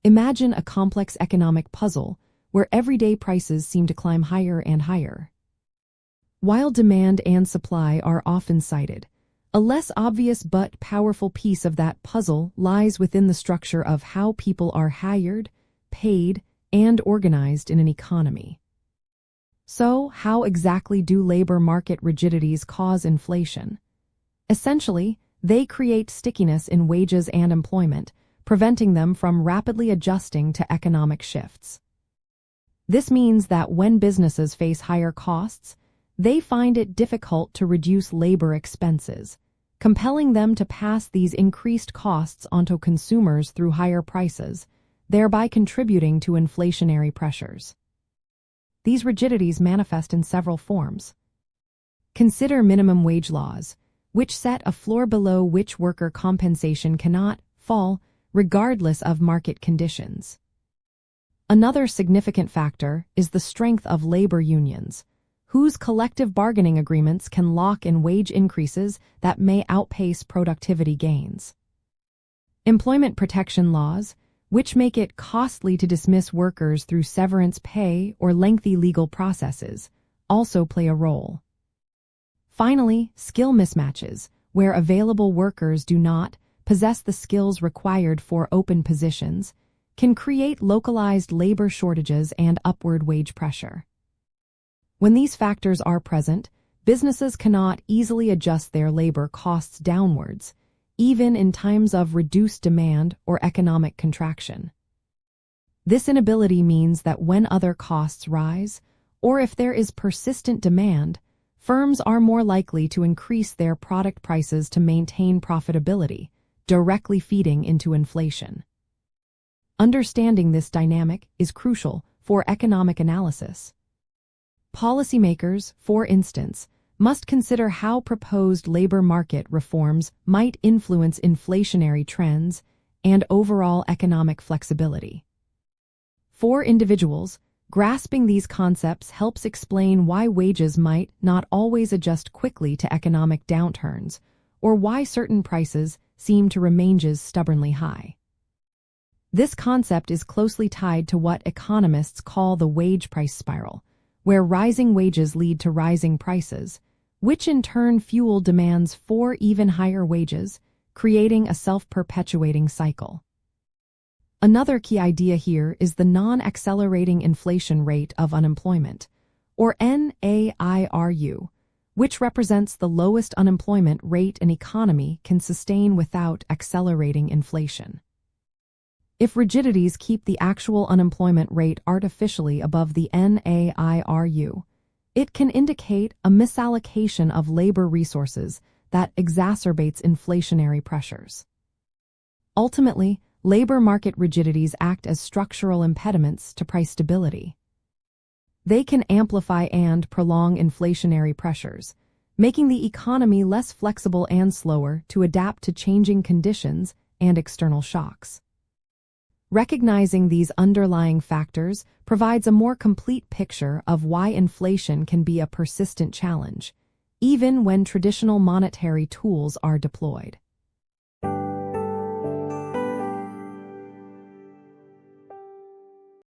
Imagine a complex economic puzzle where everyday prices seem to climb higher and higher. While demand and supply are often cited, a less obvious but powerful piece of that puzzle lies within the structure of how people are hired, paid, and organized in an economy. So, how exactly do labor market rigidities cause inflation? Essentially, they create stickiness in wages and employment, preventing them from rapidly adjusting to economic shifts. This means that when businesses face higher costs, they find it difficult to reduce labor expenses, compelling them to pass these increased costs onto consumers through higher prices, thereby contributing to inflationary pressures. These rigidities manifest in several forms. Consider minimum wage laws, which set a floor below which worker compensation cannot fall regardless of market conditions. Another significant factor is the strength of labor unions, whose collective bargaining agreements can lock in wage increases that may outpace productivity gains. Employment protection laws, which make it costly to dismiss workers through severance pay or lengthy legal processes, also play a role. Finally, skill mismatches, where available workers do not possess the skills required for open positions, can create localized labor shortages and upward wage pressure. When these factors are present, businesses cannot easily adjust their labor costs downwards, even in times of reduced demand or economic contraction. This inability means that when other costs rise, or if there is persistent demand, firms are more likely to increase their product prices to maintain profitability, directly feeding into inflation. Understanding this dynamic is crucial for economic analysis. Policymakers, for instance, must consider how proposed labor market reforms might influence inflationary trends and overall economic flexibility. For individuals, grasping these concepts helps explain why wages might not always adjust quickly to economic downturns, or why certain prices seem to remain stubbornly high. This concept is closely tied to what economists call the wage price spiral, where rising wages lead to rising prices, which in turn fuel demands for even higher wages, creating a self-perpetuating cycle. Another key idea here is the non-accelerating inflation rate of unemployment, or NAIRU, which represents the lowest unemployment rate an economy can sustain without accelerating inflation. If rigidities keep the actual unemployment rate artificially above the NAIRU, it can indicate a misallocation of labor resources that exacerbates inflationary pressures. Ultimately, labor market rigidities act as structural impediments to price stability. They can amplify and prolong inflationary pressures, making the economy less flexible and slower to adapt to changing conditions and external shocks. Recognizing these underlying factors provides a more complete picture of why inflation can be a persistent challenge, even when traditional monetary tools are deployed.